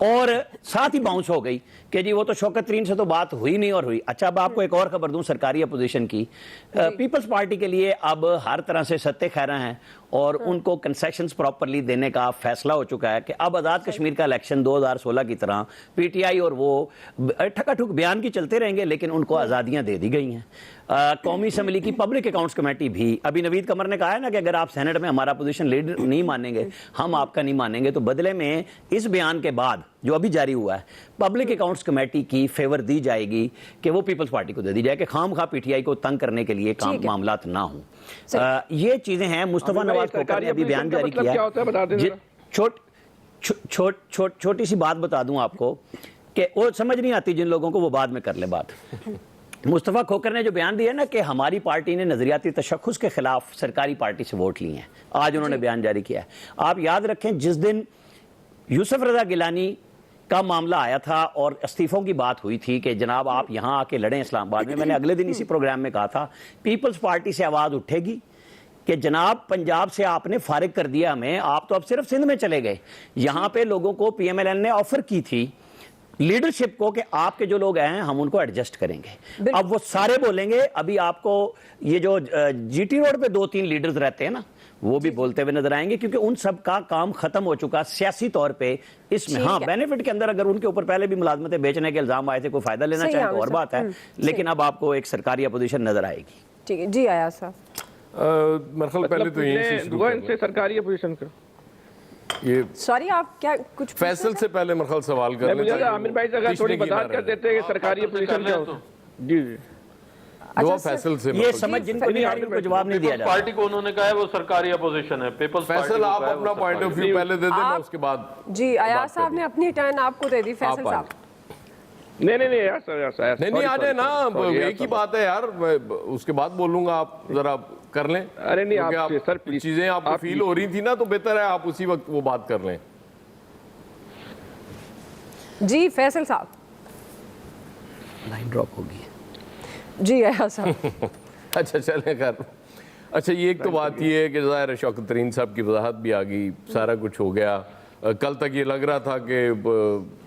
اور ساتھ ہی باؤنس ہو گئی کہ جی وہ تو شوکت ترین سے تو بات ہوئی نہیں اور ہوئی. اچھا اب آپ کو ایک اور خبر دوں سرکاری اپوزیشن کی. پیپلز پارٹی کے لیے اب ہر طرح سے ستے خیراں ہیں اور ان کو کنسیشنز پراپرلی دینے کا فیصلہ ہو چکا ہے کہ اب آزاد کشمیر کا الیکشن 2016 کی طرح پی ٹی آئی اور وہ ٹھکا ٹھک بیان کی چلتے رہیں گے لیکن ان کو آزادیاں دے دی گئی ہیں. قومی اسمبلی کی پبلک اکاؤنٹس کمیٹی بھی ابھی نوید قمر نے کہا ہے نا کہ اگر آپ سینٹ میں ہمارا پوزیشن لیڈر نہیں مانیں گے ہم آپ کا نہیں مانیں گے, تو بدلے میں اس بیان کے بعد جو ابھی جاری ہوا ہے پبلک اکاؤنٹس کمیٹی کی فیور دی جائے گی کہ وہ پیپلز پارٹی کو دے دی جائے کہ خام خواہ پی ٹی آئی کو تنگ کرنے کے لیے کام معاملات نہ ہوں. یہ چیزیں ہیں. مصطفیٰ نواز کھوکھر نے ابھی بیان جاری کیا. چھوٹی سی بات بتا دوں آپ کو کہ وہ سمجھ نہیں آتی جن لوگوں کو, وہ بعد میں کر لے بات. مصطفیٰ کھوکھر نے جو بیان دیا نا کہ ہماری پارٹی نے نظریاتی تشخص کے خلاف سرکاری پارٹی سے ووٹ لیے ہیں, آج انہوں نے بیان جاری کیا ہے. آپ یاد رکھیں جس دن یوسف رضا گیلانی کا معاملہ آیا تھا اور استعفوں کی بات ہوئی تھی کہ جناب آپ یہاں آ کے لڑیں اسلام آباد میں نے اگلے دن اسی پروگرام میں کہا تھا پیپلز پارٹی سے آواز اٹھے گی کہ جناب پنجاب سے آپ نے فارغ کر دیا ہمیں, آپ تو اب صرف سندھ میں چلے گئے. یہاں پہ لوگوں کو پی ایم ایل این نے آفر کی تھی لیڈرشپ کو کہ آپ کے جو لوگ ہیں ہم ان کو ایڈجسٹ کریں گے. اب وہ سارے بولیں گے. ابھی آپ کو یہ جو جی ٹی روڈ پہ 2-3 لیڈرز رہتے ہیں نا وہ بھی بولتے ہوئے نظر آئیں گے کیونکہ ان سب کا کام ختم ہو چکا سیاسی طور پہ. اس میں ہاں بینیفٹ کے اندر اگر ان کے اوپر پہلے بھی ملازمتیں بیچنے کے الزام آئے تھے, کوئی فائدہ لینا چاہے تو اور بات ہے, لیکن اب آپ کو ایک سرکاری اپوزیشن نظر آئے گی. ٹھیک ہے جی آیا صاحب مرحل پہلے تو یہیں سے سرکاری اپوزیشن کا یہ سوری آپ کیا کچھ فیصل سے پہلے مرحل سوال کر لیں. عامر بھائی سے اگر تھوڑی وضاحت کر دیتے ہیں کہ سرکاری اپوزیشن کیا ہوتا ہے. جی جی دعا فیصل سے یہ سمجھ جن کو نہیں آ رہی ان کو جواب نہیں دیا جاتا. پارٹی کو انہوں نے کہا ہے وہ سرکاری اپوزیشن ہے. پیپلز فیصل آپ اپنا پوائنٹ آف ویو پہلے دے دیں میں اس کے بعد. جی ایاز صاحب نے اپنی ٹرن آپ کو دے دی. فیصل صاحب نہیں آ جائے نا, ایک ہی بات ہے یار, اس کے بعد بولوں گا آپ ذرا کر لیں. ارے نہیں آپ چیزیں آپ کو فیل ہو رہی تھی نا تو بہتر ہے آپ اسی وقت وہ بات کر لیں. جی فیصل صاحب لائن ڈراپ ہوگی. جی ایاز صاحب اچھا چلیں کر. اچھا یہ ایک تو بات یہ ہے کہ ظاہر ہے شوکت ترین صاحب کی وضاحت بھی آ گئی, سارا کچھ ہو گیا. کل تک یہ لگ رہا تھا کہ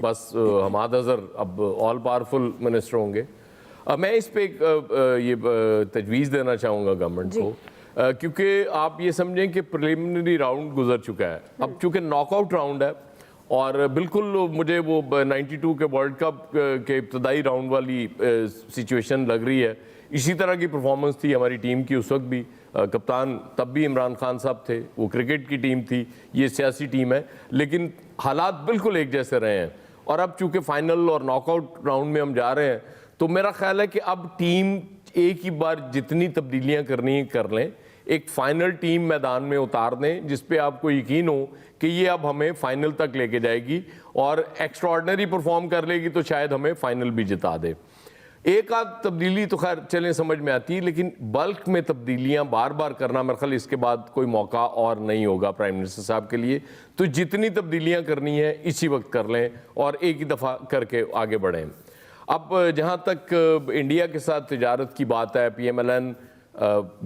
بس حماد اظہر اب آل پاورفل منسٹر ہوں گے. میں اس پہ یہ تجویز دینا چاہوں گا گورنمنٹ کو, کیونکہ آپ یہ سمجھیں کہ پریلیمنری راؤنڈ گزر چکا ہے. اب چونکہ ناک آؤٹ راؤنڈ ہے اور بالکل مجھے وہ 92 کے ورلڈ کپ کے ابتدائی راؤنڈ والی سچویشن لگ رہی ہے. اسی طرح کی پرفارمنس تھی ہماری ٹیم کی اس وقت بھی. کپتان تب بھی عمران خان صاحب تھے, وہ کرکٹ کی ٹیم تھی, یہ سیاسی ٹیم ہے, لیکن حالات بالکل ایک جیسے رہے ہیں. اور اب چونکہ فائنل اور ناک آؤٹ راؤنڈ میں ہم جا رہے ہیں تو میرا خیال ہے کہ اب ٹیم ایک ہی بار جتنی تبدیلیاں کرنی کر لیں, ایک فائنل ٹیم میدان میں اتار دیں جس پہ آپ کو یقین ہو کہ یہ اب ہمیں فائنل تک لے کے جائے گی اور ایکسٹراڈنری پرفارم کر لے گی تو شاید ہمیں فائنل بھی جتا دے. ایک آدھ تبدیلی تو خیر چلیں سمجھ میں آتی ہے, لیکن بلک میں تبدیلیاں بار بار کرنا میرے خیال اس کے بعد کوئی موقع اور نہیں ہوگا پرائم منسٹر صاحب کے لیے. تو جتنی تبدیلیاں کرنی ہیں اسی وقت کر لیں اور ایک ہی دفعہ کر کے آگے بڑھیں. اب جہاں تک انڈیا کے ساتھ تجارت کی بات ہے, پی ایم ایل این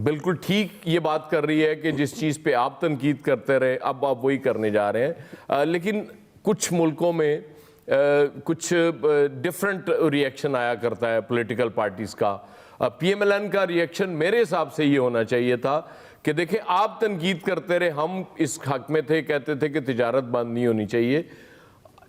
بالکل ٹھیک یہ بات کر رہی ہے کہ جس چیز پہ آپ تنقید کرتے رہے اب آپ وہی کرنے جا رہے ہیں. لیکن کچھ ملکوں میں کچھ ڈیفرنٹ ریئیکشن آیا کرتا ہے پولیٹیکل پارٹیز کا. پی ایم ایل این کا ریئیکشن میرے حساب سے یہ ہونا چاہیے تھا کہ دیکھیں آپ تنقید کرتے رہے, ہم اس حق میں تھے, کہتے تھے کہ تجارت بند نہیں ہونی چاہیے.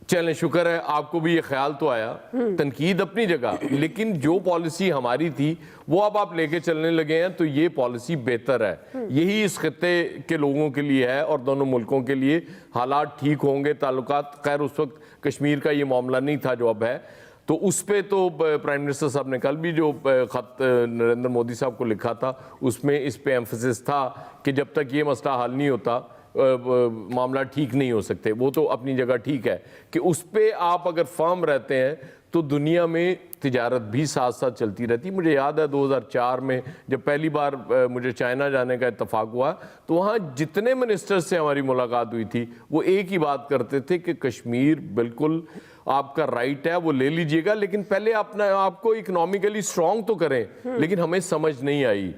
چلیں شکر ہے آپ کو بھی یہ خیال تو آیا, تنقید اپنی جگہ, لیکن جو پالیسی ہماری تھی وہ اب آپ لے کے چلنے لگے ہیں تو یہ پالیسی بہتر ہے. یہی اس خطے کے لوگوں کے لیے ہے اور دونوں ملکوں کے لیے. حالات ٹھیک ہوں گے, تعلقات, خیر اس وقت کشمیر کا یہ معاملہ نہیں تھا جو اب ہے, تو اس پہ تو پرائم منسٹر صاحب نے کل بھی جو خط نریندر مودی صاحب کو لکھا تھا اس میں اس پہ ایمفسس تھا کہ جب تک یہ مسئلہ حل نہیں ہوتا معاملہ ٹھیک نہیں ہو سکتے. وہ تو اپنی جگہ ٹھیک ہے کہ اس پہ آپ اگر فرم رہتے ہیں تو دنیا میں تجارت بھی ساتھ ساتھ چلتی رہتی. مجھے یاد ہے 2004 میں جب پہلی بار مجھے چائنا جانے کا اتفاق ہوا تو وہاں جتنے منسٹر سے ہماری ملاقات ہوئی تھی وہ ایک ہی بات کرتے تھے کہ کشمیر بالکل آپ کا رائٹ ہے, وہ لے لیجئے گا, لیکن پہلے آپ کو اکنامکلی سٹرونگ تو کریں. لیکن ہمیں سمجھ نہیں آئی,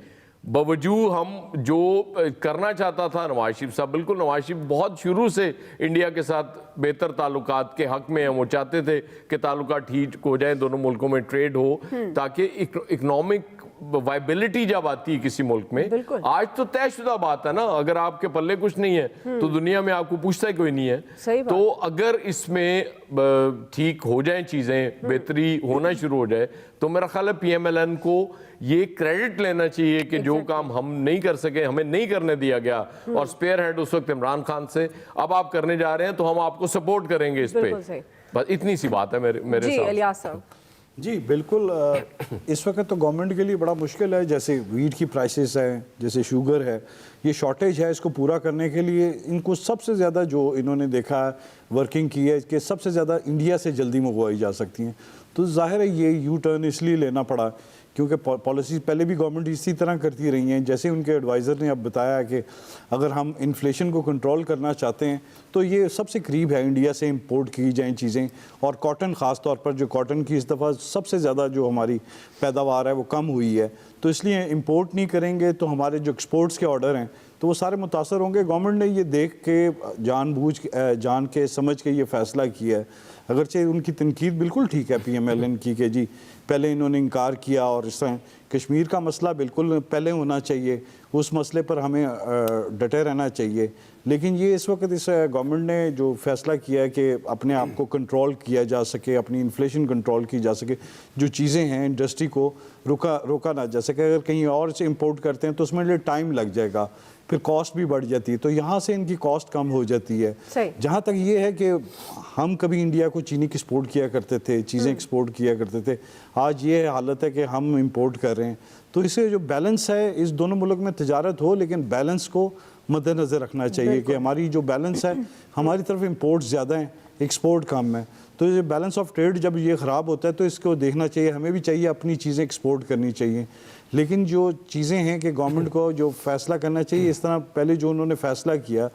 باوجود ہم جو کرنا چاہتا تھا نواز شریف صاحب، بالکل نواز شریف بہت شروع سے انڈیا کے ساتھ بہتر تعلقات کے حق میں ہیں، وہ چاہتے تھے کہ تعلقات ٹھیک ہو جائیں، دونوں ملکوں میں ٹریڈ ہو تاکہ اکنامک وائبلٹی جب آتی ہے کسی ملک میں. آج تو طے شدہ بات ہے نا، اگر آپ کے پلے کچھ نہیں ہے تو دنیا میں آپ کو پوچھتا ہے کوئی نہیں ہے. تو اگر اس میں ٹھیک ہو جائیں چیزیں، بہتری ہونا شروع ہو جائے، تو میرا خیال ہے پی ایم ایل این کو یہ کریڈٹ لینا چاہیے کہ جو کام ہم نہیں کر سکے، ہمیں نہیں کرنے دیا گیا، اور سپیئر ہیڈ اس وقت عمران خان سے، اب آپ کرنے جا رہے ہیں تو ہم آپ کو سپورٹ کریں گے اس پہ. بس اتنی سی بات ہے میرے ساتھ. جی بالکل. اس وقت تو گورنمنٹ کے لیے بڑا مشکل ہے، جیسے ویٹ کی پرائسز ہیں، جیسے شوگر ہے، یہ شارٹیج ہے، اس کو پورا کرنے کے لیے ان کو سب سے زیادہ جو انہوں نے دیکھا ورکنگ کی ہے کہ سب سے زیادہ انڈیا سے جلدی منگوائی جا سکتی ہیں. تو ظاہر ہے یہ یو ٹرن اس لیے لینا پڑا کیونکہ پالیسیز پہلے بھی گورنمنٹ اسی طرح کرتی رہی ہیں. جیسے ان کے ایڈوائزر نے اب بتایا کہ اگر ہم انفلیشن کو کنٹرول کرنا چاہتے ہیں تو یہ سب سے قریب ہے انڈیا سے امپورٹ کی جائیں چیزیں، اور کاٹن خاص طور پر، جو کاٹن کی اس دفعہ سب سے زیادہ جو ہماری پیداوار ہے وہ کم ہوئی ہے، تو اس لیے امپورٹ نہیں کریں گے تو ہمارے جو ایکسپورٹس کے آرڈر ہیں تو وہ سارے متاثر ہوں گے. گورنمنٹ نے یہ دیکھ کے جان کے سمجھ کے یہ فیصلہ کیا ہے. اگرچہ ان کی تنقید بالکل ٹھیک ہے پی ایم ایل این کی کہ جی پہلے انہوں نے انکار کیا، اور اس طرح کشمیر کا مسئلہ بالکل پہلے ہونا چاہیے، اس مسئلے پر ہمیں ڈٹے رہنا چاہیے. لیکن یہ اس وقت اس گورنمنٹ نے جو فیصلہ کیا ہے کہ اپنے آپ کو کنٹرول کیا جا سکے، اپنی انفلیشن کنٹرول کی جا سکے، جو چیزیں ہیں انڈسٹری کو روکا نہ جا سکے. اگر کہیں اور سے امپورٹ کرتے ہیں تو اس میں ٹائم لگ جائے گا، پھر کاسٹ بھی بڑھ جاتی ہے، تو یہاں سے ان کی کاسٹ کم ہو جاتی ہے. جہاں تک یہ ہے کہ ہم کبھی انڈیا کو چینی کی ایکسپورٹ کیا کرتے تھے، چیزیں ایکسپورٹ کیا کرتے تھے، آج یہ حالت ہے کہ ہم امپورٹ کر رہے ہیں. تو اس سے جو بیلنس ہے، اس دونوں ملک میں تجارت ہو لیکن بیلنس کو مد نظر رکھنا چاہیے کہ ہماری جو بیلنس ہے، ہماری طرف امپورٹ زیادہ ہیں، ایکسپورٹ کم ہے. تو یہ بیلنس آف ٹریڈ جب یہ خراب ہوتا ہے تو اس کو دیکھنا چاہیے. ہمیں بھی چاہیے اپنی چیزیں ایکسپورٹ کرنی چاہیے، لیکن جو چیزیں ہیں کہ گورنمنٹ کو جو فیصلہ کرنا چاہیے، اس طرح پہلے جو انہوں نے فیصلہ کیا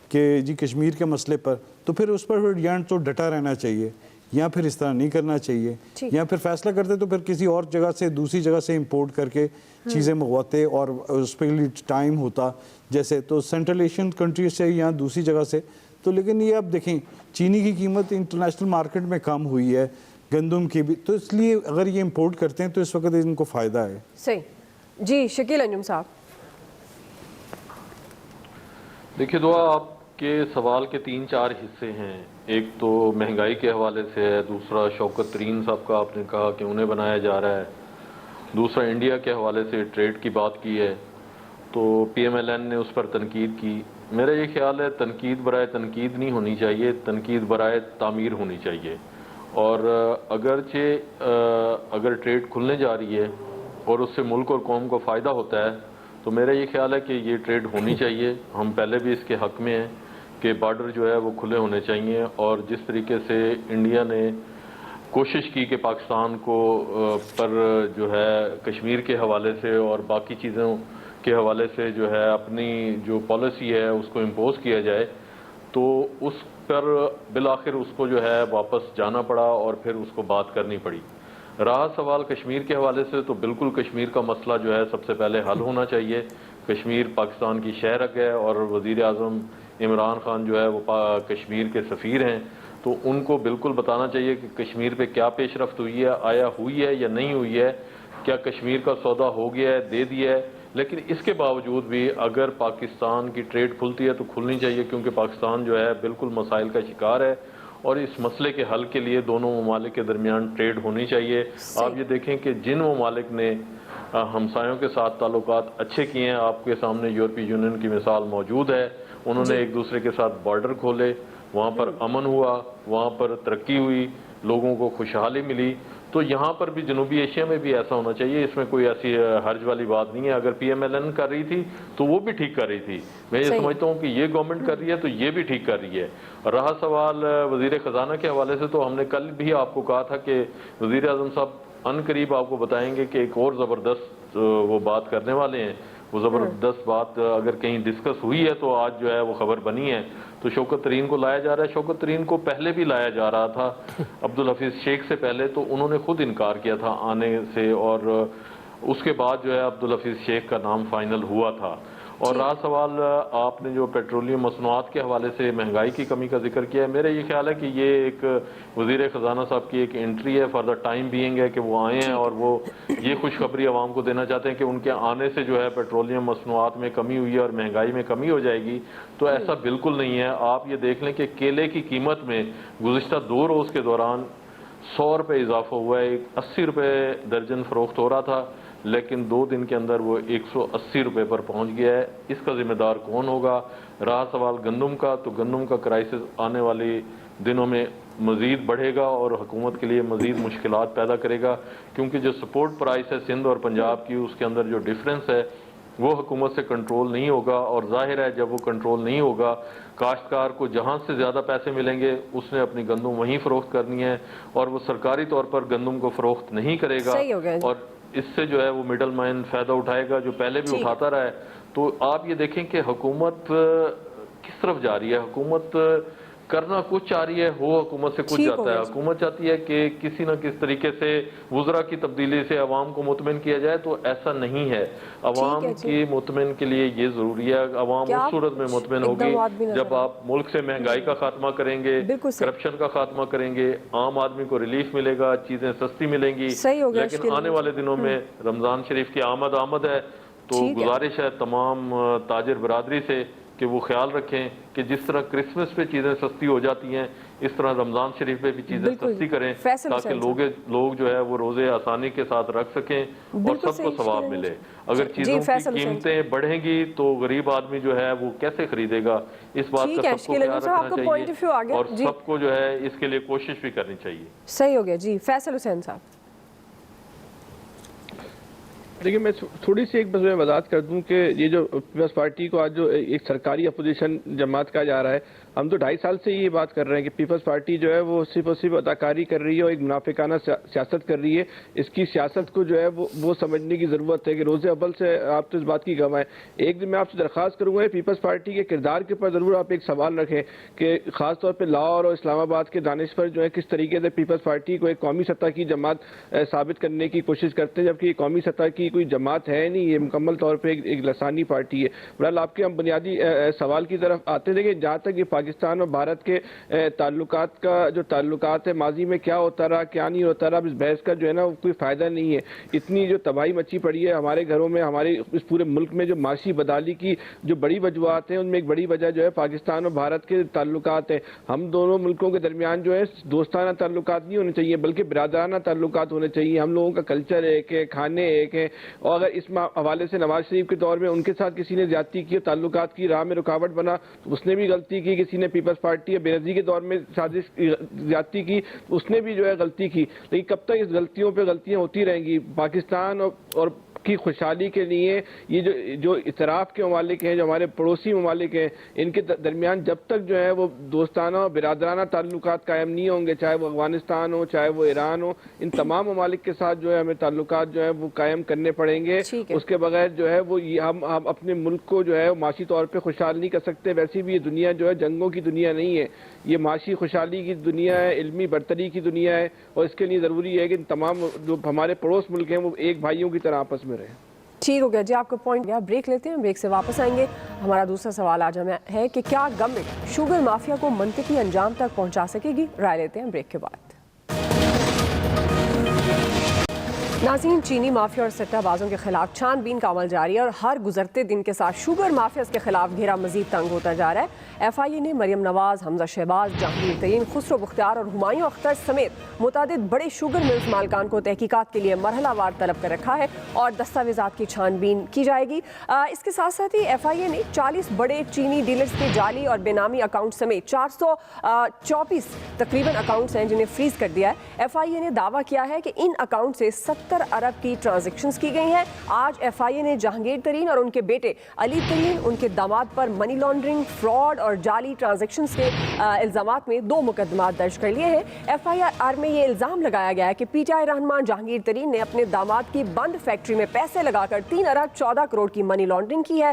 کہ جی کشمیر کے مسئلے پر، تو پھر اس پر یا تو ڈٹا رہنا چاہیے یا پھر اس طرح نہیں کرنا چاہیے، یا پھر فیصلہ کرتے تو پھر کسی اور جگہ سے، دوسری جگہ سے امپورٹ کر کے چیزیں منگواتے اور اس پہ ٹائم ہوتا، جیسے تو سینٹرل ایشین کنٹریز سے یا دوسری جگہ سے. تو لیکن یہ اب دیکھیں چینی کی قیمت انٹرنیشنل مارکیٹ میں کم ہوئی ہے، گندم کی بھی، تو اس لیے اگر یہ امپورٹ کرتے ہیں تو اس وقت ان کو فائدہ ہے. صحیح. جی شکیل انجم صاحب. دیکھیے دعا، آپ کے سوال کے 3-4 حصے ہیں. ایک تو مہنگائی کے حوالے سے ہے، دوسرا شوکت ترین صاحب کا آپ نے کہا کہ انہیں بنایا جا رہا ہے، دوسرا انڈیا کے حوالے سے ٹریڈ کی بات کی ہے، تو پی ایم ایل این نے اس پر تنقید کی. میرا یہ خیال ہے تنقید برائے تنقید نہیں ہونی چاہیے، تنقید برائے تعمیر ہونی چاہیے. اور اگرچہ اگر ٹریڈ کھلنے جا رہی ہے اور اس سے ملک اور قوم کو فائدہ ہوتا ہے تو میرا یہ خیال ہے کہ یہ ٹریڈ ہونی چاہیے. ہم پہلے بھی اس کے حق میں ہیں کہ بارڈر جو ہے وہ کھلے ہونے چاہیے. اور جس طریقے سے انڈیا نے کوشش کی کہ پاکستان کو پر جو ہے کشمیر کے حوالے سے اور باقی چیزوں کے حوالے سے جو ہے اپنی جو پالیسی ہے اس کو امپوز کیا جائے، تو اس پر بالآخر اس کو جو ہے واپس جانا پڑا اور پھر اس کو بات کرنی پڑی. رہا سوال کشمیر کے حوالے سے، تو بالکل کشمیر کا مسئلہ جو ہے سب سے پہلے حل ہونا چاہیے. کشمیر پاکستان کی شہرک ہے اور وزیر اعظم عمران خان جو ہے وہ کشمیر کے سفیر ہیں، تو ان کو بالکل بتانا چاہیے کہ کشمیر پہ کیا پیش رفت ہوئی ہے، آیا ہوئی ہے یا نہیں ہوئی ہے، کیا کشمیر کا سودا ہو گیا ہے، دے دیا ہے. لیکن اس کے باوجود بھی اگر پاکستان کی ٹریڈ کھلتی ہے تو کھلنی چاہیے، کیونکہ پاکستان جو ہے بالکل مسائل کا شکار ہے اور اس مسئلے کے حل کے لیے دونوں ممالک کے درمیان ٹریڈ ہونی چاہیے. آپ یہ دیکھیں کہ جن ممالک نے ہمسایوں کے ساتھ تعلقات اچھے کیے ہیں، آپ کے سامنے یورپی یونین کی مثال موجود ہے، انہوں نے ایک دوسرے کے ساتھ بارڈر کھولے، وہاں پر امن ہوا، وہاں پر ترقی ہوئی، لوگوں کو خوشحالی ملی. تو یہاں پر بھی جنوبی ایشیا میں بھی ایسا ہونا چاہیے. اس میں کوئی ایسی حرج والی بات نہیں ہے. اگر پی ایم ایل این کر رہی تھی تو وہ بھی ٹھیک کر رہی تھی. میں یہ سمجھتا ہوں کہ یہ گورنمنٹ کر رہی ہے تو یہ بھی ٹھیک کر رہی ہے. رہا سوال وزیر خزانہ کے حوالے سے، تو ہم نے کل بھی آپ کو کہا تھا کہ وزیر اعظم صاحب ان قریب آپ کو بتائیں گے کہ ایک اور زبردست وہ بات کرنے والے ہیں. وہ زبردست بات اگر کہیں ڈسکس ہوئی ہے تو آج جو ہے وہ خبر بنی ہے. تو شوکت ترین کو لایا جا رہا ہے. شوکت ترین کو پہلے بھی لایا جا رہا تھا عبدالحفیظ شیخ سے پہلے، تو انہوں نے خود انکار کیا تھا آنے سے. اور اس کے بعد جو ہے عبدالحفیظ شیخ کا نام فائنل ہوا تھا. اور رہا سوال آپ نے جو پیٹرولیم مصنوعات کے حوالے سے مہنگائی کی کمی کا ذکر کیا ہے, میرا یہ خیال ہے کہ یہ ایک وزیر خزانہ صاحب کی ایک انٹری ہے فار دا ٹائم بینگ ہے کہ وہ آئے ہیں اور وہ یہ خوشخبری عوام کو دینا چاہتے ہیں کہ ان کے آنے سے جو ہے پیٹرولیم مصنوعات میں کمی ہوئی ہے اور مہنگائی میں کمی ہو جائے گی. تو ایسا بالکل نہیں ہے. آپ یہ دیکھ لیں کہ کیلے کی قیمت میں گزشتہ 2 روز کے دوران 100 روپے اضافہ ہوا ہے. 80 روپے درجن فروخت ہو رہا تھا, لیکن 2 دن کے اندر وہ 180 روپے پر پہنچ گیا ہے. اس کا ذمہ دار کون ہوگا؟ رہا سوال گندم کا, تو گندم کا کرائسس آنے والی دنوں میں مزید بڑھے گا اور حکومت کے لیے مزید مشکلات پیدا کرے گا, کیونکہ جو سپورٹ پرائس ہے سندھ اور پنجاب کی, اس کے اندر جو ڈیفرنس ہے وہ حکومت سے کنٹرول نہیں ہوگا. اور ظاہر ہے جب وہ کنٹرول نہیں ہوگا, کاشتکار کو جہاں سے زیادہ پیسے ملیں گے اس نے اپنی گندم وہیں فروخت کرنی ہے, اور وہ سرکاری طور پر گندم کو فروخت نہیں کرے گا, اور اس سے جو ہے وہ مڈل مین فائدہ اٹھائے گا جو پہلے بھی اٹھاتا رہا ہے. تو آپ یہ دیکھیں کہ حکومت کس طرف جا رہی ہے. حکومت کرنا کچھ چاہ رہی ہے, ہو حکومت سے کچھ جاتا ہے. حکومت چاہتی ہے کہ کسی نہ کس طریقے سے وزراء کی تبدیلی سے عوام کو مطمئن کیا جائے, تو ایسا نہیں ہے. عوام کی مطمئن کے لیے یہ ضروری ہے. عوام اس صورت میں مطمئن ہوگی جب آپ ملک سے مہنگائی کا خاتمہ کریں گے, کرپشن کا خاتمہ کریں گے, عام آدمی کو ریلیف ملے گا, چیزیں سستی ملیں گی. لیکن آنے والے دنوں میں رمضان شریف کی آمد ہے, تو گزارش ہے تمام تاجر برادری سے کہ وہ خیال رکھیں کہ جس طرح کرسمس پہ چیزیں سستی ہو جاتی ہیں, اس طرح رمضان شریف پہ بھی چیزیں سستی کریں, تاکہ لوگ جو ہے وہ روزے آسانی کے ساتھ رکھ سکیں اور سب کو ثواب ملے. اگر چیزوں کی قیمتیں بڑھیں گی تو غریب آدمی جو ہے وہ کیسے خریدے گا؟ اس بات کا سب کو خیال رکھنا چاہیے اور سب کو جو ہے اس کے لیے کوشش بھی کرنی چاہیے. صحیح ہو گیا جی. فیصل حسین صاحب. دیکھیں میں تھوڑی سی ایک بس میں وضاحت کر دوں کہ یہ جو پیپلز پارٹی کو آج جو ایک سرکاری اپوزیشن جماعت کہا جا رہا ہے, ہم تو 2.5 سال سے یہ بات کر رہے ہیں کہ پیپلز پارٹی جو ہے وہ صرف اور صرف اداکاری کر رہی ہے اور ایک منافقانہ سیاست کر رہی ہے. اس کی سیاست کو جو ہے وہ سمجھنے کی ضرورت ہے کہ روز اول سے آپ تو اس بات کی گواہ ہیں. ایک دن میں آپ سے درخواست کروں گا پیپلز پارٹی کے کردار کے اوپر ضرور آپ ایک سوال رکھیں کہ خاص طور پہ لاہور اور اسلام آباد کے دانشور جو ہے کس طریقے سے پیپلز پارٹی کو ایک قومی سطح کی جماعت ثابت کرنے کی کوشش کرتے ہیں, جبکہ یہ قومی سطح کی کوئی جماعت ہے نہیں, یہ مکمل طور پہ ایک لسانی پارٹی ہے. بہرحال آپ کے ہم بنیادی سوال کی طرف آتے ہیں. دیکھیں جہاں تک یہ پاکستان اور بھارت کے تعلقات کا جو تعلقات ہے ماضی میں کیا ہوتا رہا کیا نہیں ہوتا رہا, اس بحث کا جو ہے نا کوئی فائدہ نہیں ہے. اتنی جو تباہی مچی پڑی ہے ہمارے گھروں میں, ہمارے اس پورے ملک میں, جو معاشی بدحالی کی جو بڑی وجوہات ہیں ان میں ایک بڑی وجہ جو ہے پاکستان اور بھارت کے تعلقات ہیں. ہم دونوں ملکوں کے درمیان جو ہے دوستانہ تعلقات نہیں ہونے چاہیے بلکہ برادرانہ تعلقات ہونے چاہیے. ہم لوگوں کا کلچر ایک ہے, کھانے ایک ہیں, اور اگر اس حوالے سے نواز شریف کے دور میں ان کے ساتھ کسی نے زیادتی کی, تعلقات کی راہ میں رکاوٹ بنا تو اس نے بھی غلطی کی. کسی نے پیپلز پارٹی یا بے نظیر کے دور میں سازش زیادتی کی اس نے بھی جو ہے غلطی کی. لیکن کب تک اس غلطیوں پہ غلطیاں ہوتی رہیں گی؟ پاکستان اور کی خوشحالی کے لیے یہ جو اطراف کے ممالک ہیں, جو ہمارے پڑوسی ممالک ہیں, ان کے درمیان جب تک جو ہے وہ دوستانہ اور برادرانہ تعلقات قائم نہیں ہوں گے, چاہے وہ افغانستان ہو چاہے وہ ایران ہو, ان تمام ممالک کے ساتھ جو ہے ہمیں تعلقات جو ہے وہ قائم کرنے پڑیں گے. اس کے بغیر جو ہے وہ ہم اپنے ملک کو جو ہے معاشی طور پہ خوشحال نہیں کر سکتے. ویسے بھی یہ دنیا جو ہے جنگوں کی دنیا نہیں ہے, یہ معاشی خوشحالی کی دنیا ہے, علمی برتری کی دنیا ہے, اور اس کے لیے ضروری ہے کہ تمام جو ہمارے پڑوس ملک ہیں وہ ایک بھائیوں کی طرح آپس میں رہیں. ٹھیک ہو گیا جی, آپ کا پوائنٹ گیا. بریک لیتے ہیں, بریک سے واپس آئیں گے. ہمارا دوسرا سوال آج ہمیں ہے کہ کیا گورنمنٹ شوگر مافیا کو منطقی انجام تک پہنچا سکے گی؟ رائے لیتے ہیں بریک کے بعد. ناظرین, چینی مافیا اور سٹہ بازوں کے خلاف چھان بین کا عمل جاری ہے اور ہر گزرتے دن کے ساتھ شوگر مافیاز کے خلاف گھیرا مزید تنگ ہوتا جا رہا ہے. ایف آئی اے نے مریم نواز, حمزہ شہباز, جہانگیر ترین, خسرو بختیار اور ہمایوں اختر سمیت متعدد بڑے شوگر ملز مالکان کو تحقیقات کے لیے مرحلہ وار طلب کر رکھا ہے اور دستاویزات کی چھان بین کی جائے گی. اس کے ساتھ ساتھ ہی ایف آئی اے نے 40 بڑے چینی ڈیلرز کے جعلی اور بے نامی اکاؤنٹ سمیت 434 تقریباً اکاؤنٹس ہیں جنہیں فریز کر دیا ہے. ایف آئی اے نے دعویٰ کیا ہے کہ ان اکاؤنٹ سے 70 ارب کی ٹرانزیکشنز کی گئی ہیں. آج ایف آئی اے نے جہانگیر ترین اور ان کے بیٹے علی ترین, ان کے داماد پر منی لانڈرنگ, فراڈ اور جعلی ٹرانزیکشنز کے الزامات میں 2 مقدمات درج کر لیے ہیں۔ FIR میں یہ الزام لگایا گیا ہے کہ PTI رہنما جہانگیر ترین نے اپنے داماد کی بند فیکٹری میں پیسے لگا کر 3 ارب 14 کروڑ کی منی لانڈرنگ کی ہے۔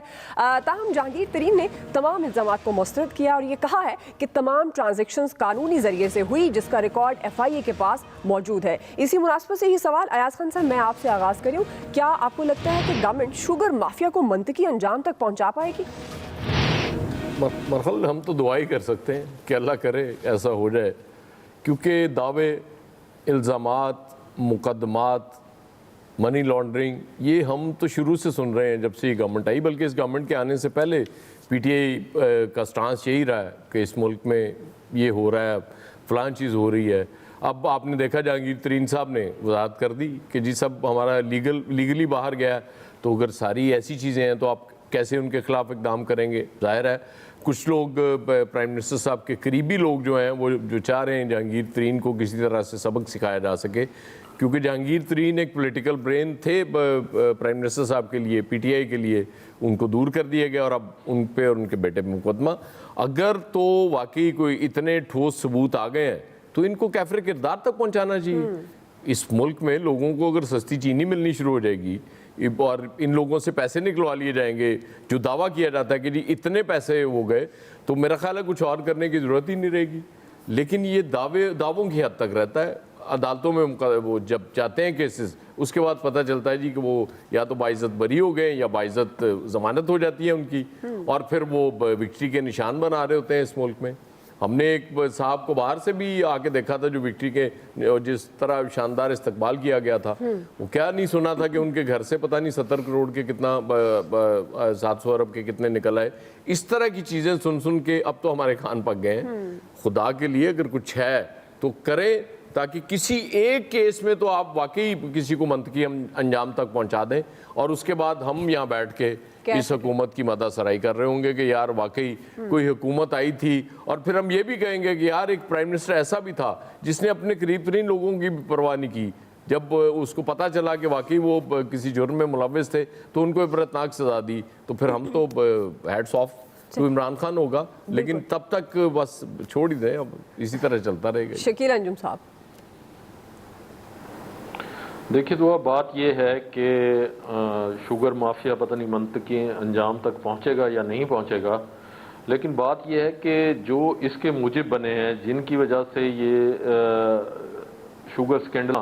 تاہم جہانگیر ترین نے تمام الزامات کو مسترد کیا اور یہ کہا ہے کہ تمام ٹرانزیکشنز قانونی ذریعے سے ہوئی جس کا ریکارڈ FIA کے پاس موجود ہے۔ اسی مناسبت سے یہ سوال ایاز خان صاحب میں آپ سے آغاز کری ہوں، کیا آپ کو لگتا ہے کہ گورنمنٹ شوگر مافیا کو منطقی انجام تک پہنچا پائے گی؟ مرحل ہم تو دعا ہی کر سکتے ہیں کہ اللہ کرے ایسا ہو جائے، کیونکہ دعوے، الزامات، مقدمات، منی لانڈرنگ یہ ہم تو شروع سے سن رہے ہیں جب سے یہ گورنمنٹ آئی، بلکہ اس گورنمنٹ کے آنے سے پہلے PTI کا سٹانس یہی رہا ہے کہ اس ملک میں یہ ہو رہا ہے، فلاں چیز ہو رہی ہے۔ اب آپ نے دیکھا جہانگیر ترین صاحب نے وضاحت کر دی کہ جی سب ہمارا لیگلی باہر گیا ہے، تو اگر ساری ایسی چیزیں ہیں تو آپ کیسے ان کے خلاف اقدام کریں گے؟ ظاہر ہے کچھ لوگ پرائم منسٹر صاحب کے قریبی لوگ جو ہیں وہ جو چاہ رہے ہیں جہانگیر ترین کو کسی طرح سے سبق سکھایا جا سکے، کیونکہ جہانگیر ترین ایک پولیٹیکل برین تھے پرائم منسٹر صاحب کے لیے، PTI کے لیے، ان کو دور کر دیا گیا اور اب ان پہ اور ان کے بیٹے پہ مقدمہ۔ اگر تو واقعی کوئی اتنے ٹھوس ثبوت آ گئے ہیں تو ان کو کیفر کردار تک پہنچانا چاہیے۔ اس ملک میں لوگوں کو اگر سستی چینی ملنی شروع ہو جائے گی اور ان لوگوں سے پیسے نکلوا لیے جائیں گے جو دعویٰ کیا جاتا ہے کہ جی اتنے پیسے ہو گئے، تو میرا خیال ہے کچھ اور کرنے کی ضرورت ہی نہیں رہے گی۔ لیکن یہ دعووں کی حد تک رہتا ہے، عدالتوں میں وہ جب جاتے ہیں کیسز اس کے بعد پتہ چلتا ہے جی کہ وہ یا تو باعزت بری ہو گئے یا باعزت ضمانت ہو جاتی ہے ان کی، اور پھر وہ وکٹری کے نشان بنا رہے ہوتے ہیں اس ملک میں۔ ہم نے ایک صاحب کو باہر سے بھی آ کے دیکھا تھا جو وکٹری کے جس طرح شاندار استقبال کیا گیا تھا، وہ کیا نہیں سنا تھا کہ ان کے گھر سے پتہ نہیں 70 کروڑ کے کتنا 700 ارب کے کتنے نکل آئے۔ اس طرح کی چیزیں سن کے اب تو ہمارے کان پک گئے ہیں۔ خدا کے لیے اگر کچھ ہے تو کریں، تاکہ کسی ایک کیس میں تو آپ واقعی کسی کو منطقی انجام تک پہنچا دیں، اور اس کے بعد ہم یہاں بیٹھ کے اس حکومت کی مدح سرائی کر رہے ہوں گے کہ یار واقعی کوئی حکومت آئی تھی، اور پھر ہم یہ بھی کہیں گے کہ یار ایک پرائم منسٹر ایسا بھی تھا جس نے اپنے قریب ترین لوگوں کی پرواہ نہیں کی، جب اس کو پتہ چلا کہ واقعی وہ کسی جرم میں ملوث تھے تو ان کو عبرتناک سزا دی، تو پھر ہم تو ہیڈس آف تو عمران خان ہوگا، لیکن تب تک بس چھوڑ ہی دیں، اب اسی طرح چلتا رہے گا۔ شکیل انجم صاحب، دیکھیے دعا بات یہ ہے کہ شوگر مافیا پتہ نہیں منطقی انجام تک پہنچے گا یا نہیں پہنچے گا، لیکن بات یہ ہے کہ جو اس کے موجب بنے ہیں، جن کی وجہ سے یہ شوگر سکینڈل،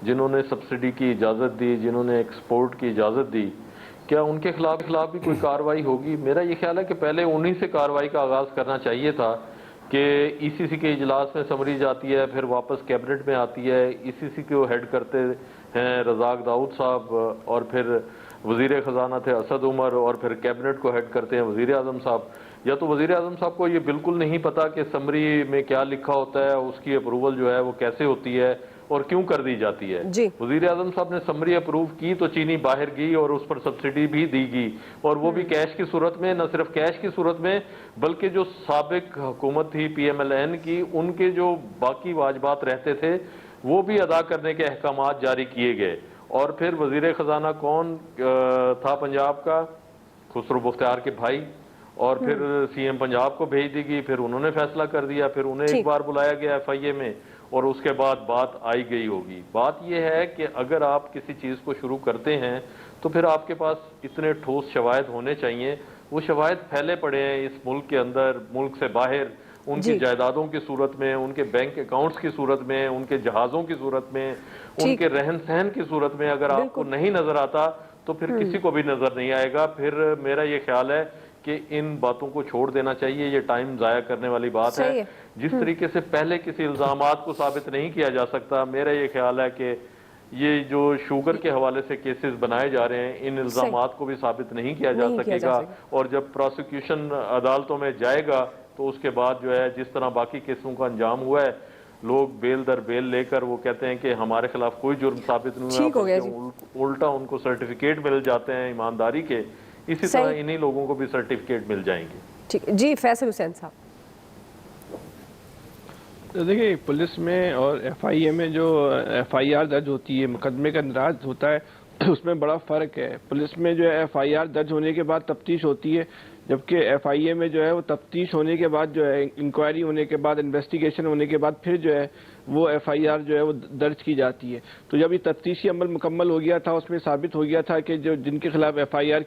جنہوں نے سبسڈی کی اجازت دی، جنہوں نے ایکسپورٹ کی اجازت دی، کیا ان کے خلاف بھی کوئی کارروائی ہوگی؟ میرا یہ خیال ہے کہ پہلے انہی سے کارروائی کا آغاز کرنا چاہیے تھا کہ ECC کے اجلاس میں سمری جاتی ہے، پھر واپس کیبنٹ میں آتی ہے، ECC کو ہیڈ کرتے ہیں رزاق داؤد صاحب، اور پھر وزیر خزانہ تھے اسد عمر، اور پھر کیبنٹ کو ہیڈ کرتے ہیں وزیر اعظم صاحب۔ یا تو وزیر اعظم صاحب کو یہ بالکل نہیں پتا کہ سمری میں کیا لکھا ہوتا ہے، اس کی اپروول جو ہے وہ کیسے ہوتی ہے اور کیوں کر دی جاتی ہے۔ جی وزیر اعظم صاحب نے سمری اپروو کی تو چینی باہر گئی اور اس پر سبسڈی بھی دی گئی، اور وہ بھی کیش کی صورت میں، نہ صرف کیش کی صورت میں بلکہ جو سابق حکومت تھی PMLN کی، ان کے جو باقی واجبات رہتے تھے وہ بھی ادا کرنے کے احکامات جاری کیے گئے۔ اور پھر وزیر خزانہ کون تھا پنجاب کا؟ خسرو بختیار کے بھائی، اور پھر CM پنجاب کو بھیج دی گئی، پھر انہوں نے فیصلہ کر دیا، پھر انہیں ایک بار بلایا گیا FIA میں، اور اس کے بعد بات آئی گئی ہوگی۔ بات یہ ہے کہ اگر آپ کسی چیز کو شروع کرتے ہیں تو پھر آپ کے پاس اتنے ٹھوس شواہد ہونے چاہیے۔ وہ شواہد پھیلے پڑے ہیں اس ملک کے اندر، ملک سے باہر، ان کی جائیدادوں کی صورت میں، ان کے بینک اکاؤنٹس کی صورت میں، ان کے جہازوں کی صورت میں، ان کے رہن سہن کی صورت میں اگر آپ کو نہیں نظر آتا تو پھر کسی کو بھی نظر نہیں آئے گا۔ پھر میرا یہ خیال ہے کہ ان باتوں کو چھوڑ دینا چاہیے، یہ ٹائم ضائع کرنے والی بات ہے۔ جس طریقے سے پہلے کسی الزامات کو ثابت نہیں کیا جا سکتا، میرا یہ خیال ہے کہ یہ جو شوگر کے حوالے سے کیسز بنائے جا رہے ہیں، ان الزامات کو بھی ثابت نہیں کیا جا سکے گا، اور جب پروسیکیوشن عدالتوں میں جائے گا تو اس کے بعد جو ہے جس طرح باقی کیسوں کا انجام ہوا ہے، لوگ بیل در بیل لے کر وہ کہتے ہیں کہ ہمارے خلاف کوئی جرم ثابت نہیں ہوا، الٹا ان کو سرٹیفکیٹ مل جاتے ہیں ایمانداری کے، اسی طرح انہی لوگوں کو بھی سرٹیفکیٹ مل جائیں گے۔ جی فیصل حسین صاحب، دیکھیں پولیس میں اور FIA میں جو FIR درج ہوتی ہے، مقدمے کا اندراج ہوتا ہے، اس میں بڑا فرق ہے۔ پولیس میں جو ہے FIR درج ہونے کے بعد تفتیش ہوتی ہے، جبکہ FIA میں جو ہے وہ تفتیش ہونے کے بعد جو ہے, انکوائری ہونے کے بعد, انویسٹیگیشن ہونے کے بعد پھر جو ہے وہ FIR جو ہے وہ درج کی جاتی ہے. تو جب یہ تفتیشی عمل مکمل ہو گیا تھا, اس میں ثابت ہو گیا تھا کہ جو جن کے خلاف FIR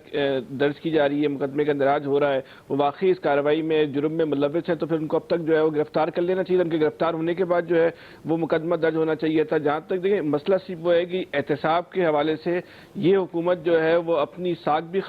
درج کی جا رہی ہے, مقدمے کا اندراج ہو رہا ہے, وہ واقعی اس کارروائی میں جرم میں ملوث ہیں, تو پھر ان کو اب تک جو ہے وہ گرفتار کر لینا چاہیے. ان کے گرفتار ہونے کے بعد جو ہے وہ مقدمہ درج ہونا چاہیے تھا. جہاں تک دیکھیں مسئلہ صرف وہ ہے کہ احتساب کے حوالے سے یہ حکومت جو ہے وہ اپنی ساکھ بھی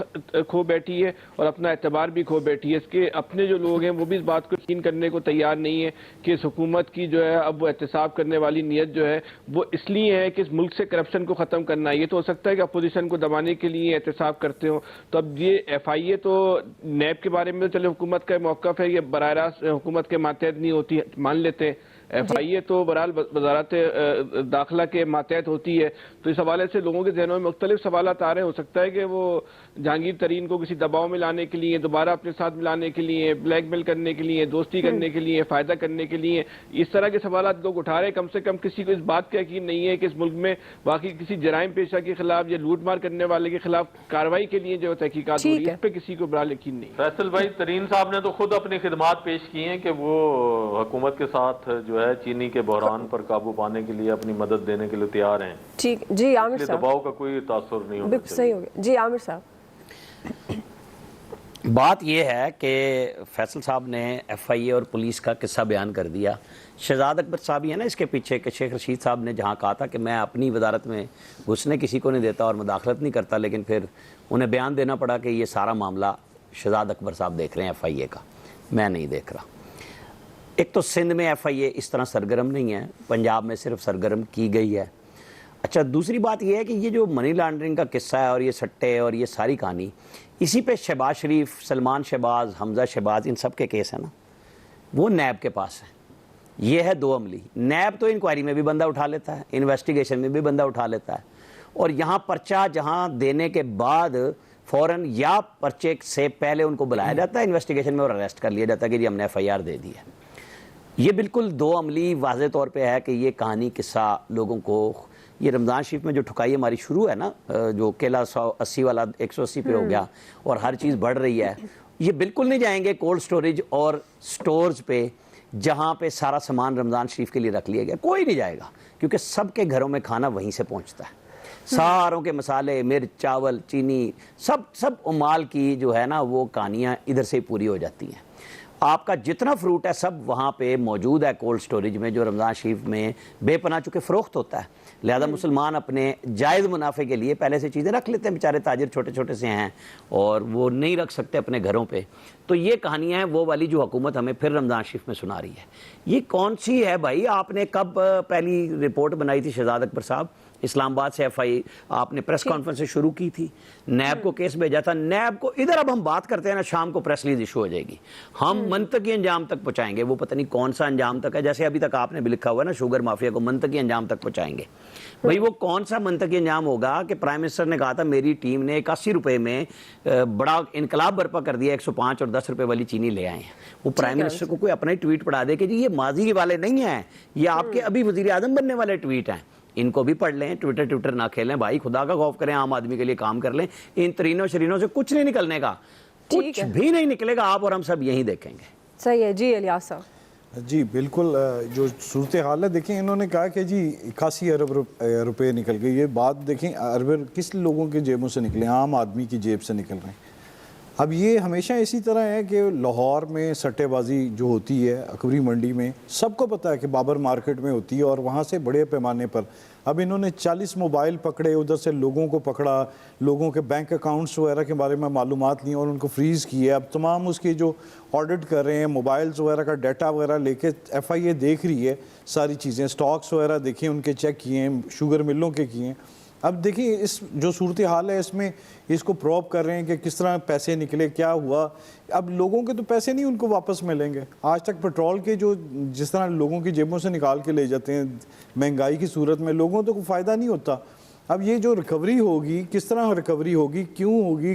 کھو بیٹھی ہے اور اپنا اعتبار بھی کھو بیٹھی ہے. اس کے اپنے جو لوگ ہیں وہ بھی اس بات کو یقین کرنے کو تیار نہیں ہے کہ اس حکومت کی جو ہے اب وہ احتساب کرنے والی نیت جو ہے وہ اس لیے ہے کہ اس ملک سے کرپشن کو ختم کرنا ہے. یہ تو ہو سکتا ہے کہ اپوزیشن کو دبانے کے لیے احتساب کرتے ہوں. تو اب یہ FIA تو نیب کے بارے میں چلے حکومت کا موقف ہے, یہ براہ راست حکومت کے ماتحت نہیں ہوتی, مان لیتے ہیں. FIA تو بہرحال وزارت داخلہ کے ماتحت ہوتی ہے. تو اس حوالے سے لوگوں کے ذہنوں میں مختلف سوالات آ رہے ہیں. ہو سکتا ہے کہ وہ جہانگیر ترین کو کسی دباؤ میں لانے کے لیے, دوبارہ اپنے ساتھ ملانے کے لیے, بلیک میل کرنے کے لیے, دوستی کرنے کے لیے, فائدہ کرنے کے لیے, اس طرح کے سوالات لوگ اٹھا رہے ہیں. کم سے کم کسی کو اس بات کا یقین نہیں ہے کہ اس ملک میں واقعی کسی جرائم پیشہ کے خلاف یا لوٹ مار کرنے والے کے خلاف کارروائی کے لیے جو تحقیقات ہو رہی ہے, اس پہ کسی کو بہرحال یقین نہیں. فیصل بھائی, ترین صاحب نے تو خود اپنی خدمات پیش کی ہیں کہ وہ حکومت کے ساتھ جو ہے چینی کے بحران پر قابو پانے کے لیے اپنی مدد دینے کے لیے تیار ہیں. ٹھیک, جی عامر صاحب. دباؤ کا کوئی تاثر نہیں ہونا بالکل صحیح ہو گیا. جی عامر صاحب. بات یہ ہے کہ فیصل صاحب نے FIA اور پولیس کا قصہ بیان کر دیا. شہزاد اکبر صاحب ہی ہے نا اس کے پیچھے, کہ شیخ رشید صاحب نے جہاں کہا تھا کہ میں اپنی وزارت میں گھسنے کسی کو نہیں دیتا اور مداخلت نہیں کرتا, لیکن پھر انہیں بیان دینا پڑا کہ یہ سارا معاملہ شہزاد اکبر صاحب دیکھ رہے ہیں FIA کا, میں نہیں دیکھ رہا. ایک تو سندھ میں FIA اس طرح سرگرم نہیں ہے, پنجاب میں صرف سرگرم کی گئی ہے. اچھا, دوسری بات یہ ہے کہ یہ جو منی لانڈرنگ کا قصہ ہے اور یہ سٹے اور یہ ساری کہانی, اسی پہ شہباز شریف, سلمان شہباز, حمزہ شہباز, ان سب کے کیس ہیں نا, وہ نیب کے پاس ہیں. یہ ہے دو عملی. نیب تو انکوائری میں بھی بندہ اٹھا لیتا ہے, انویسٹیگیشن میں بھی بندہ اٹھا لیتا ہے, اور یہاں پرچہ جہاں دینے کے بعد فوراً یا پرچے سے پہلے ان کو بلایا جاتا ہے انویسٹیگیشن میں اور اریسٹ کر لیا جاتا ہے کہ جی ہم نے FIR دے دی ہے. یہ بالکل دو عملی واضح طور پہ ہے کہ یہ کہانی قصہ لوگوں کو, یہ رمضان شریف میں جو ٹھکائی ہماری شروع ہے نا, جو کیلا 180 والا 180 پہ ہو گیا اور ہر چیز بڑھ رہی ہے, یہ بالکل نہیں جائیں گے کولڈ سٹوریج اور سٹورز پہ جہاں پہ سارا سامان رمضان شریف کے لیے رکھ لیا گیا. کوئی نہیں جائے گا, کیونکہ سب کے گھروں میں کھانا وہیں سے پہنچتا ہے. ساروں کے مسالے, مرچ, چاول, چینی, سب مال کی جو ہے نا وہ کہانیاں ادھر سے پوری ہو جاتی ہیں. آپ کا جتنا فروٹ ہے سب وہاں پہ موجود ہے کولڈ سٹوریج میں, جو رمضان شریف میں بے پناہ چکے فروخت ہوتا ہے. لہذا مسلمان اپنے جائز منافع کے لیے پہلے سے چیزیں رکھ لیتے ہیں. بیچارے تاجر چھوٹے چھوٹے سے ہیں اور وہ نہیں رکھ سکتے اپنے گھروں پہ. تو یہ کہانیاں ہیں وہ والی جو حکومت ہمیں پھر رمضان شریف میں سنا رہی ہے. یہ کون سی ہے بھائی؟ آپ نے کب پہلی رپورٹ بنائی تھی شہزاد اکبر صاحب اسلام آباد سے؟ FIA آپ نے پریس کانفرنس سے شروع کی تھی, نیب کو کیس بھیجا تھا, نیب کو ادھر اب ہم بات کرتے ہیں نا, شام کو پریس ریلیز ایشو ہو جائے گی, ہم منطقی انجام تک پہنچائیں گے. وہ پتہ نہیں کون سا انجام تک ہے, جیسے ابھی تک آپ نے بھی لکھا ہوا ہے نا شوگر مافیا کو منطقی انجام تک پہنچائیں گے. بھائی وہ کون سا منطقی انجام ہوگا کہ پرائم منسٹر نے کہا تھا میری ٹیم نے 81 روپے میں بڑا انقلاب برپا کر دیا, 105 اور 10 روپے والی چینی لے آئے ہیں. وہ پرائم منسٹر کو کوئی اپنا ہی ٹویٹ پڑھا دے کہ جی یہ ماضی والے نہیں ہیں, یہ آپ کے ابھی وزیر اعظم بننے والے ٹویٹ ہیں. ان کو بھی پڑھ لیں, ٹویٹر نہ کھیلیں بھائی, خدا کا خوف کریں, عام آدمی کے لیے کام کر لیں. ان ترینوں شرینوں سے کچھ نہیں نکلنے کا, کچھ بھی نہیں نکلے گا. آپ اور ہم سب یہیں دیکھیں گے. صحیح ہے. جی الیاس صاحب. جی بالکل, جو صورتحال ہے دیکھیں, انہوں نے کہا کہ جی 81 ارب روپے نکل گئے. یہ بات دیکھیں ارب کس لوگوں کے جیبوں سے نکلے, عام آدمی کی جیب سے نکل رہے ہیں. اب یہ ہمیشہ اسی طرح ہے کہ لاہور میں سٹے بازی جو ہوتی ہے اکبری منڈی میں, سب کو پتہ ہے کہ بابر مارکیٹ میں ہوتی ہے, اور وہاں سے بڑے پیمانے پر اب انہوں نے 40 موبائل پکڑے, ادھر سے لوگوں کو پکڑا, لوگوں کے بینک اکاؤنٹس وغیرہ کے بارے میں معلومات لی اور ان کو فریز کیے. اب تمام اس کی جو آڈٹ کر رہے ہیں, موبائلز وغیرہ کا ڈیٹا وغیرہ لے کے FIA دیکھ رہی ہے ساری چیزیں, سٹاکس وغیرہ دیکھیں ان کے چیک کیے ہیں, شوگر ملوں کے کیے ہیں. اب دیکھیں اس جو صورتحال ہے اس میں اس کو پروب کر رہے ہیں کہ کس طرح پیسے نکلے, کیا ہوا. اب لوگوں کے تو پیسے نہیں ان کو واپس ملیں گے. آج تک پیٹرول کے جو جس طرح لوگوں کی جیبوں سے نکال کے لے جاتے ہیں مہنگائی کی صورت میں, لوگوں تو کوئی فائدہ نہیں ہوتا. اب یہ جو ریکوری ہوگی, کس طرح ریکوری ہوگی, کیوں ہوگی,